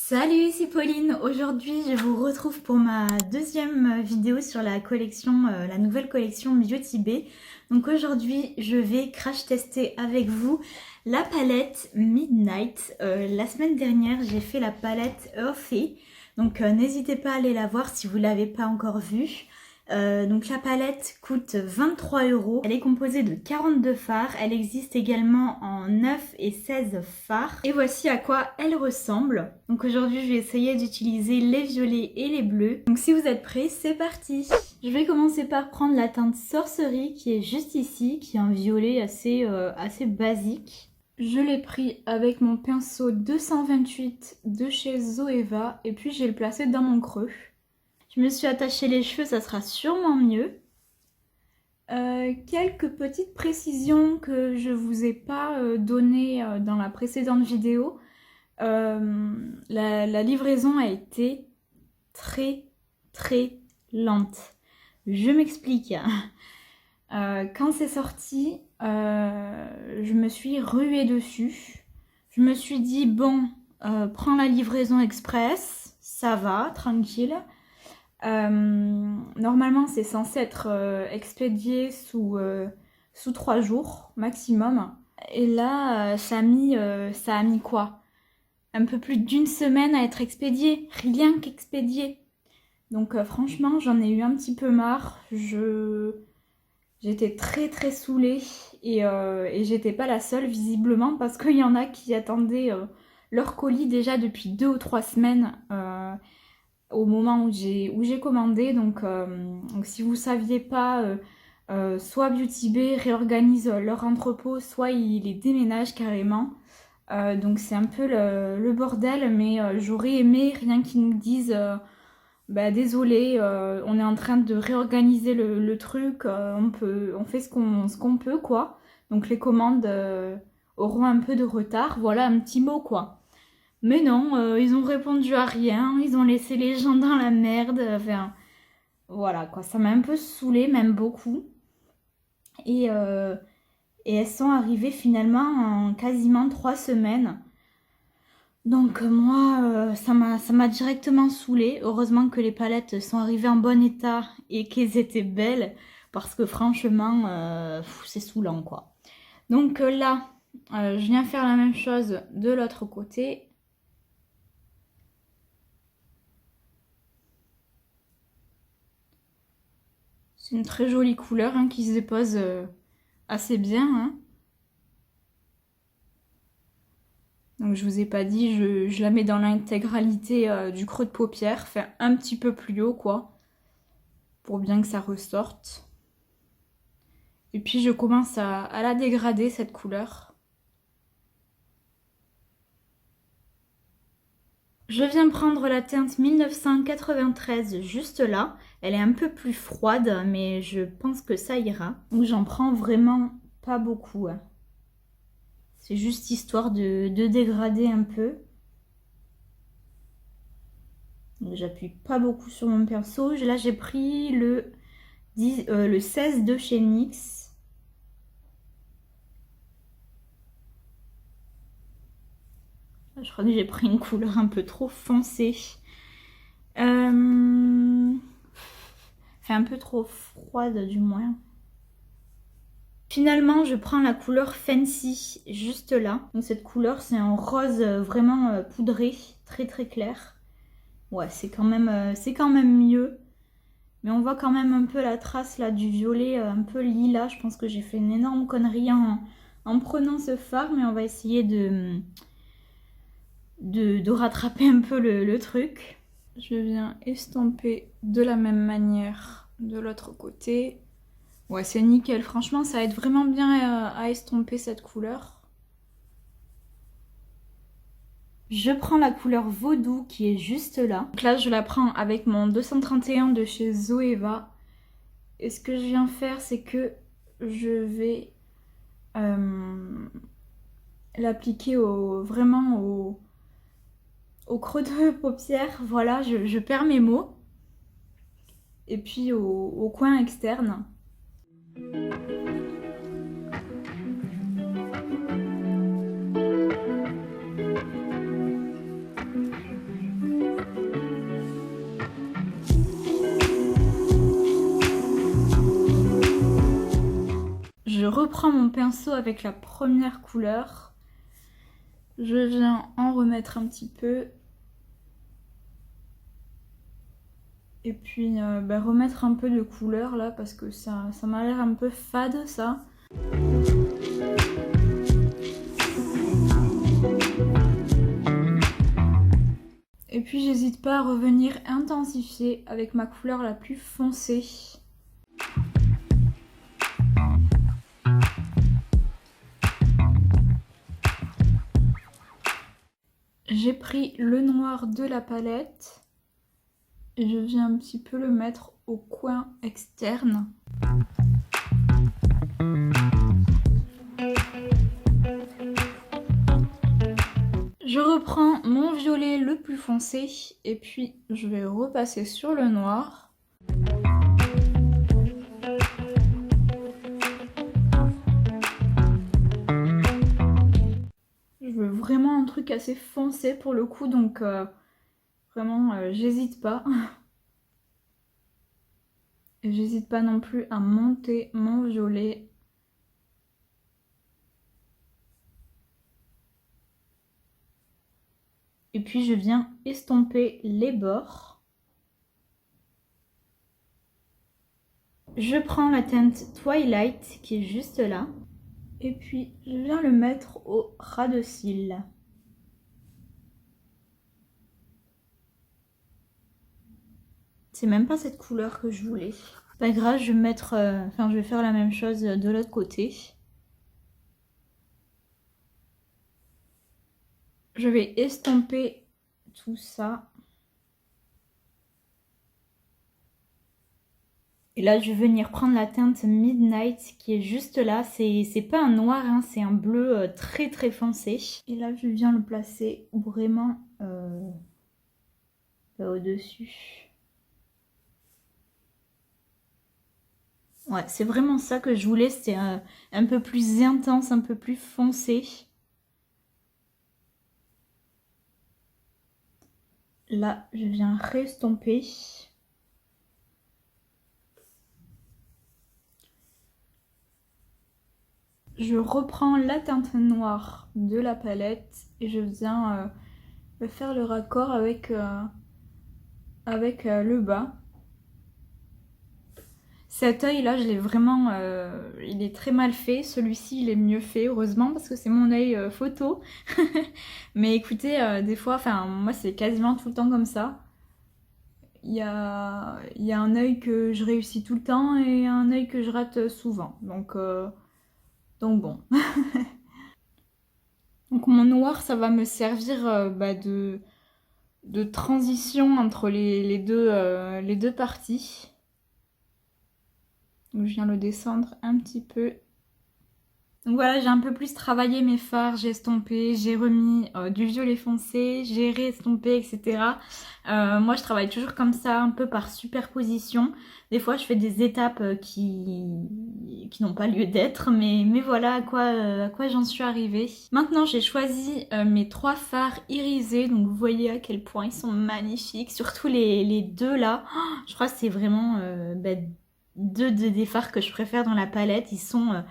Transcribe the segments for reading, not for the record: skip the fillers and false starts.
Salut, c'est Pauline. Aujourd'hui, je vous retrouve pour ma deuxième vidéo sur la collection, la nouvelle collection Beauty Bay. Donc aujourd'hui, je vais crash tester avec vous la palette Midnight. La semaine dernière, j'ai fait la palette Earthy. Donc n'hésitez pas à aller la voir si vous ne l'avez pas encore vue. Donc la palette coûte 23 €. Elle est composée de 42 fards. Elle existe également en 9 et 16 fards. Et voici à quoi elle ressemble. Donc aujourd'hui je vais essayer d'utiliser les violets et les bleus. Donc si vous êtes prêts, c'est parti. Je vais commencer par prendre la teinte Sorcery qui est juste ici, qui est un violet assez basique. Je l'ai pris avec mon pinceau 228 de chez Zoeva et puis je vais le placer dans mon creux. Je me suis attaché les cheveux, ça sera sûrement mieux. Quelques petites précisions que je vous ai pas données dans la précédente vidéo. La livraison a été très lente. Je m'explique. Quand c'est sorti, je me suis ruée dessus. Je me suis dit, bon, prends la livraison express, ça va, tranquille. Normalement c'est censé être expédié sous 3 jours maximum. Et là ça a mis quoi? Un peu plus d'une semaine à être expédié, rien qu'expédié. Donc franchement j'en ai eu un petit peu marre. J'étais très saoulée et j'étais pas la seule visiblement parce qu'il y en a qui attendaient leur colis déjà depuis 2 ou 3 semaines. Au moment où j'ai commandé, donc si vous saviez pas, soit Beauty Bay réorganise leur entrepôt, soit ils les déménagent carrément. Donc c'est un peu le bordel, mais j'aurais aimé rien qu'ils nous disent désolé, on est en train de réorganiser le truc, on fait ce qu'on peut quoi. Donc les commandes auront un peu de retard, voilà un petit mot quoi. Mais non, ils ont répondu à rien, ils ont laissé les gens dans la merde, enfin, voilà quoi, ça m'a un peu saoulée, même beaucoup. Et elles sont arrivées finalement en quasiment 3 semaines. Donc moi, ça m'a directement saoulée. Heureusement que les palettes sont arrivées en bon état et qu'elles étaient belles, parce que franchement, c'est saoulant quoi. Donc là, je viens faire la même chose de l'autre côté. C'est une très jolie couleur hein, qui se dépose assez bien. Hein. Donc je vous ai pas dit, je la mets dans l'intégralité du creux de paupière, enfin un petit peu plus haut quoi, pour bien que ça ressorte. Et puis je commence à la dégrader cette couleur. Je viens prendre la teinte 1993 juste là. Elle est un peu plus froide, mais je pense que ça ira. Donc j'en prends vraiment pas beaucoup. Hein. C'est juste histoire de dégrader un peu. J'appuie pas beaucoup sur mon pinceau. Là j'ai pris le 16 de chez NYX. Je crois que j'ai pris une couleur un peu trop foncée. Enfin, un peu trop froide du moins. Finalement, je prends la couleur Fancy, juste là. Donc cette couleur, c'est un rose vraiment poudré, très clair. Ouais, c'est quand même mieux. Mais on voit quand même un peu la trace là du violet, un peu lilas. Je pense que j'ai fait une énorme connerie en prenant ce fard, mais on va essayer de rattraper un peu le truc. Je viens estomper de la même manière de l'autre côté. Ouais, c'est nickel. Franchement, ça aide vraiment bien à estomper cette couleur. Je prends la couleur Vaudou qui est juste là. Donc là, je la prends avec mon 231 de chez Zoeva. Et ce que je viens faire, c'est que je vais l'appliquer vraiment au creux de paupière. Voilà, je perds mes mots. Et puis au coin externe. reprends mon pinceau avec la première couleur. Je viens en remettre un petit peu. Et puis remettre un peu de couleur là parce que ça m'a l'air un peu fade ça. Et puis j'hésite pas à revenir intensifier avec ma couleur la plus foncée. J'ai pris le noir de la palette et je viens un petit peu le mettre au coin externe. Je reprends mon violet le plus foncé et puis je vais repasser sur le noir. Je veux vraiment un truc assez foncé pour le coup, donc vraiment j'hésite pas. Et j'hésite pas non plus à monter mon violet. Et puis je viens estomper les bords. Je prends la teinte Twilight qui est juste là. Et puis je viens le mettre au ras de cils. C'est même pas cette couleur que je voulais. Pas grave, je vais mettre, je vais faire la même chose de l'autre côté. Je vais estomper tout ça. Et là, je vais venir prendre la teinte Midnight qui est juste là. C'est pas un noir, hein, c'est un bleu très très foncé. Et là, je viens le placer vraiment là au-dessus. Ouais, c'est vraiment ça que je voulais. C'était un peu plus intense, un peu plus foncé. Là, je viens restomper. Je reprends la teinte noire de la palette et je viens faire le raccord avec le bas. Cet œil là, je l'ai vraiment, il est très mal fait. Celui-ci, il est mieux fait, heureusement, parce que c'est mon œil photo. Mais écoutez, des fois, moi c'est quasiment tout le temps comme ça. Il y a un œil que je réussis tout le temps et un œil que je rate souvent. Donc bon. Donc mon noir, ça va me servir de transition entre les deux parties. Donc je viens le descendre un petit peu. Donc voilà, j'ai un peu plus travaillé mes fards, j'ai estompé, j'ai remis du violet foncé, j'ai réestompé, etc. Moi je travaille toujours comme ça, un peu par superposition. Des fois je fais des étapes qui n'ont pas lieu d'être, mais voilà à quoi j'en suis arrivée. Maintenant j'ai choisi mes 3 fards irisés, donc vous voyez à quel point ils sont magnifiques, surtout les deux là. Oh, je crois que c'est vraiment deux des fards que je préfère dans la palette, ils sont...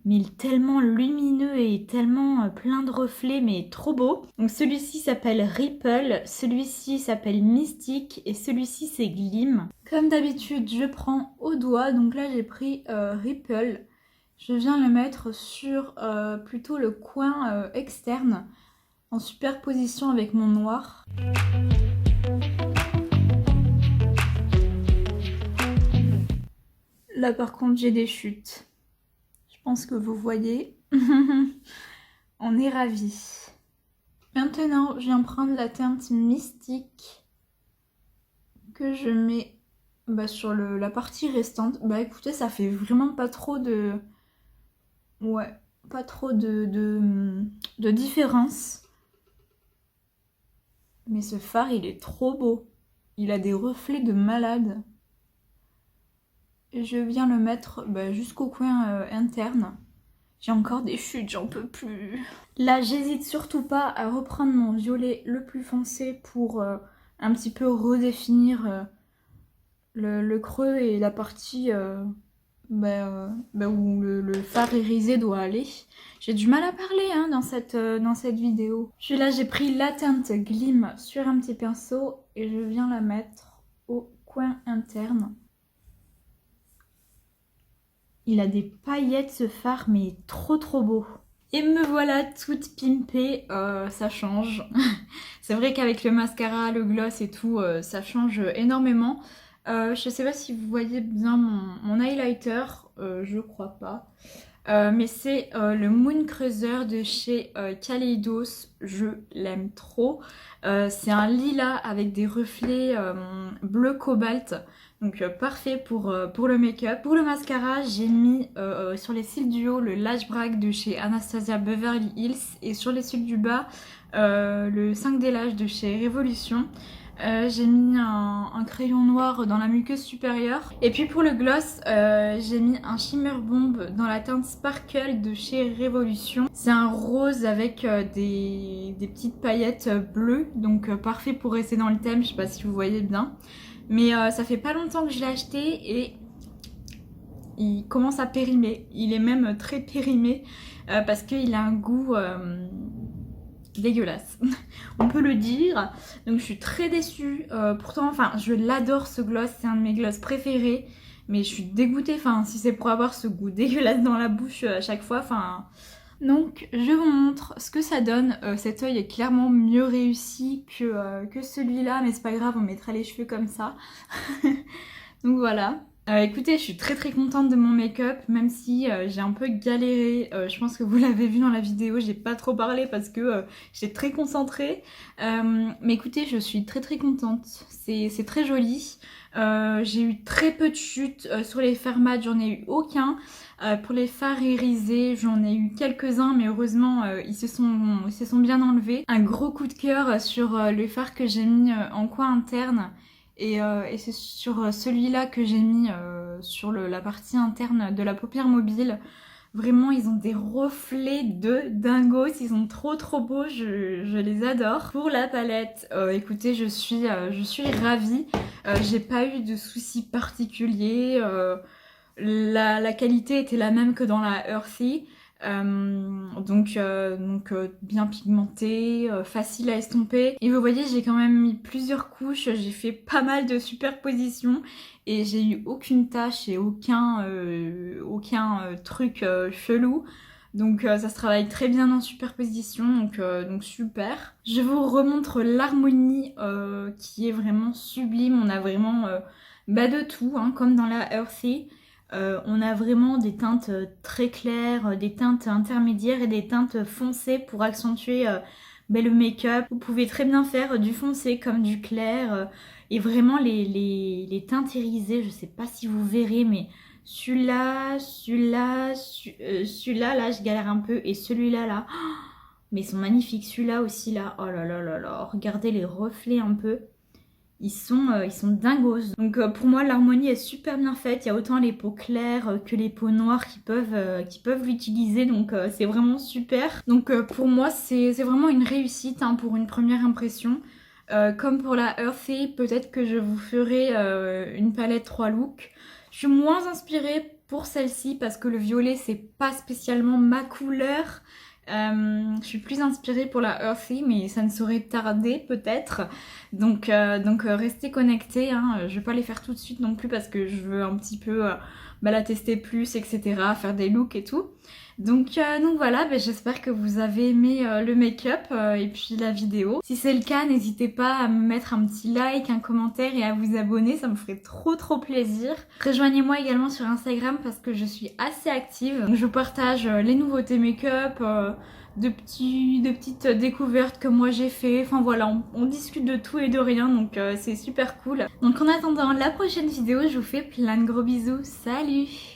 mais tellement lumineux et tellement plein de reflets, mais trop beau. Donc celui-ci s'appelle Ripple, celui-ci s'appelle Mystique et celui-ci c'est Glim. Comme d'habitude, je prends au doigt, donc là j'ai pris Ripple. Je viens le mettre sur plutôt le coin externe, en superposition avec mon noir. Là par contre j'ai des chutes. Je pense que vous voyez. On est ravis. Maintenant, je viens prendre la teinte Mystique que je mets sur la partie restante. Bah écoutez, ça fait vraiment pas trop de... Ouais, pas trop de différence. Mais ce fard, il est trop beau. Il a des reflets de malade. Et je viens le mettre jusqu'au coin interne. J'ai encore des chutes, j'en peux plus. Là, j'hésite surtout pas à reprendre mon violet le plus foncé pour un petit peu redéfinir le creux et la partie où le fard irisé doit aller. J'ai du mal à parler hein, dans cette vidéo. Puis là, j'ai pris la teinte Glim sur un petit pinceau et je viens la mettre au coin interne. Il a des paillettes ce fard, mais trop beau. Et me voilà toute pimpée, ça change. C'est vrai qu'avec le mascara, le gloss et tout, ça change énormément. Je sais pas si vous voyez bien mon highlighter, je crois pas. Mais c'est le Moon Creuser de chez Kaleidos, je l'aime trop. C'est un lilas avec des reflets bleu cobalt, donc parfait pour le make-up. Pour le mascara, j'ai mis sur les cils du haut le Lash Brag de chez Anastasia Beverly Hills et sur les cils du bas le 5D Lash de chez Révolution. J'ai mis un crayon noir dans la muqueuse supérieure. Et puis pour le gloss, j'ai mis un Shimmer Bomb dans la teinte Sparkle de chez Révolution. C'est un rose avec des petites paillettes bleues, donc parfait pour rester dans le thème, je sais pas si vous voyez bien. Mais ça fait pas longtemps que je l'ai acheté et il commence à périmer. Il est même très périmé parce qu'il a un goût dégueulasse, on peut le dire. Donc je suis très déçue. Pourtant, enfin, je l'adore ce gloss, c'est un de mes gloss préférés. Mais je suis dégoûtée, enfin, si c'est pour avoir ce goût dégueulasse dans la bouche à chaque fois, enfin... Donc je vous montre ce que ça donne. Cet œil est clairement mieux réussi que celui-là, mais c'est pas grave, on mettra les cheveux comme ça. Donc voilà. Écoutez, je suis très contente de mon make-up, même si j'ai un peu galéré. Je pense que vous l'avez vu dans la vidéo, j'ai pas trop parlé parce que j'étais très concentrée. Mais écoutez, je suis très contente. C'est très joli. J'ai eu très peu de chutes sur les fards mat, j'en ai eu aucun. Pour les fards irisés, j'en ai eu quelques-uns, mais heureusement ils se sont bien enlevés. Un gros coup de cœur sur le fard que j'ai mis en coin interne. Et c'est sur celui-là que j'ai mis sur la partie interne de la paupière mobile. Vraiment, ils ont des reflets de dingos, ils sont trop beaux, je les adore. Pour la palette, écoutez, je suis ravie. J'ai pas eu de soucis particuliers. La qualité était la même que dans la Earthy. Donc bien pigmenté, facile à estomper. Et vous voyez, j'ai quand même mis plusieurs couches, j'ai fait pas mal de superpositions et j'ai eu aucune tache et aucun truc chelou. Donc ça se travaille très bien en superposition, donc super. Je vous remontre l'harmonie qui est vraiment sublime. On a vraiment de tout, hein, comme dans la Earthy. On a vraiment des teintes très claires, des teintes intermédiaires et des teintes foncées pour accentuer le make-up. Vous pouvez très bien faire du foncé comme du clair. Et vraiment les teintes irisées, je sais pas si vous verrez, mais celui-là, là, je galère un peu. Et celui-là, là, mais ils sont magnifiques. Celui-là aussi, là, oh là là là là, regardez les reflets un peu. Ils sont dingos. Donc pour moi l'harmonie est super bien faite. Il y a autant les peaux claires que les peaux noires qui peuvent l'utiliser. Donc c'est vraiment super. Donc pour moi c'est vraiment une réussite hein, pour une première impression. Comme pour la Earthy, peut-être que je vous ferai une palette 3 looks. Je suis moins inspirée pour celle-ci parce que le violet c'est pas spécialement ma couleur. Je suis plus inspirée pour la Earthy, mais ça ne saurait tarder peut-être. Donc restez connectés, hein. Je vais pas les faire tout de suite non plus parce que je veux un petit peu la tester plus, etc. Faire des looks et tout. Donc voilà, j'espère que vous avez aimé le make-up et puis la vidéo. Si c'est le cas, n'hésitez pas à me mettre un petit like, un commentaire et à vous abonner, ça me ferait trop plaisir. Rejoignez-moi également sur Instagram parce que je suis assez active. Donc, je partage les nouveautés make-up, de petites découvertes que moi j'ai fait. Enfin voilà, on discute de tout et de rien, donc c'est super cool. Donc en attendant la prochaine vidéo, je vous fais plein de gros bisous. Salut!